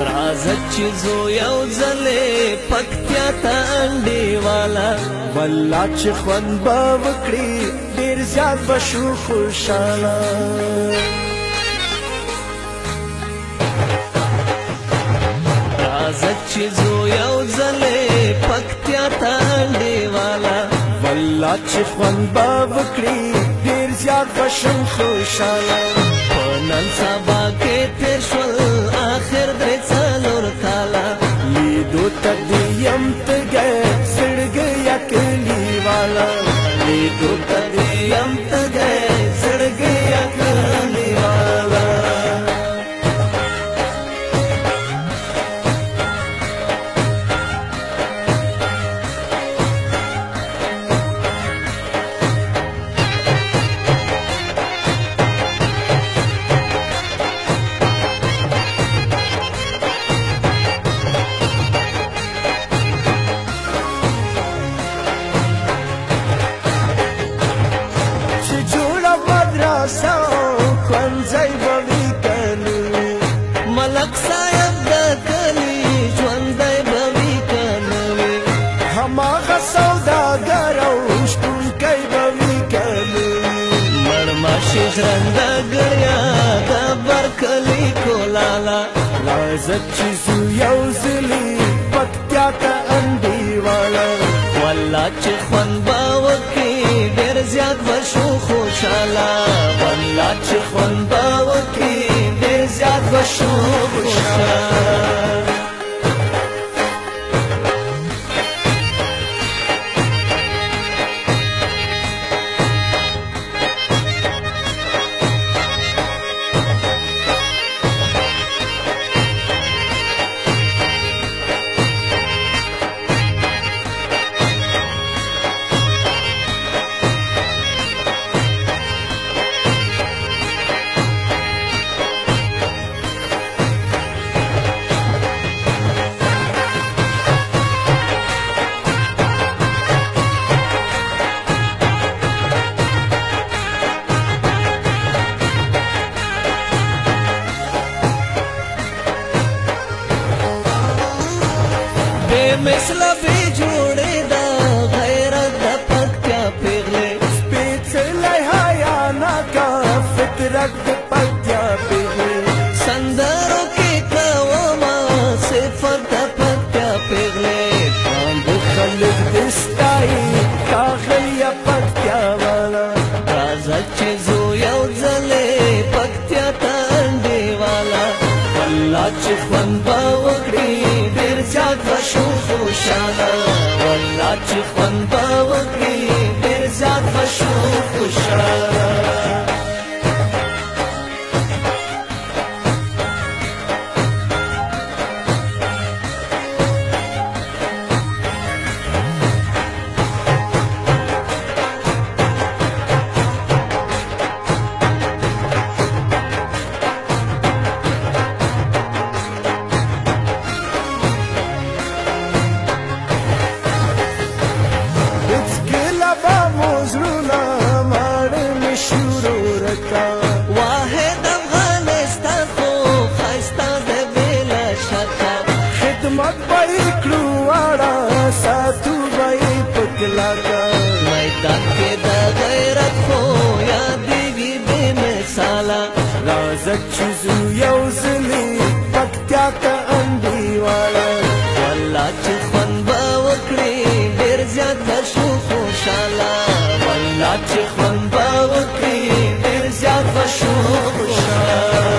راځه چې زو یو ځلې پکتیا ته انډیواله والله چې خوند به وکړي ډېر زیات به شو خوشحاله راځه چې زو یو ځلې پکتیا ته انډیواله والله چې خوند به وکړي ډېر زیات به شم خوشحاله په نن سبا کې تېر شول آخر درې څلور کاله لیدو ته دې یم تږی زړګی یا کلیواله لیدو ته دې یم تږی زړګی یا کلیواله ښوونځی به وي کنه ملک صاحب د کلي ژوندی به وي کنه وي هماغه سوداګر او شپونکی به وي کنه مړماشي ژرنده ګړیا د برکلي کولاله راځه چې زو یو ځلې پکتیا ته انډیواله والله چې خوند به وکړي ډېر زیات به شو خوشحاله والله چې خوند به وکړي ډېر زیات به شو خوشحاله مثله بې جوړې ده غیرت د پکتیا پیغلې سپېڅلی حیاناکه فطرت د پکتیا پیغلې سندرو کې کومه صفت د پکتیا پیغلې باندې خلک دې ستایي ښاغلیه پکتیا واله راځه چې زو یو ځلې پکتیا ته انډیواله والله چې خوند به وکړي ډېر زیات به شو خوشحاله والله چې خوند به وکړي ډېر زیات به شو خوشحاله واحد افغانستان خو ښایسته دی بېله شکه خدمت به یې کړو واړه ساتو به یې په کلاکه میدان کې د غیرت خو یادېږي بې مثاله راځه چې زو یو ځلې پکتیا ته انډیواله والله چې خوند به وکړي ډېر زیات به شو خوشحاله والله چې خوند به وکړي ډېر زیات به شو خوشحاله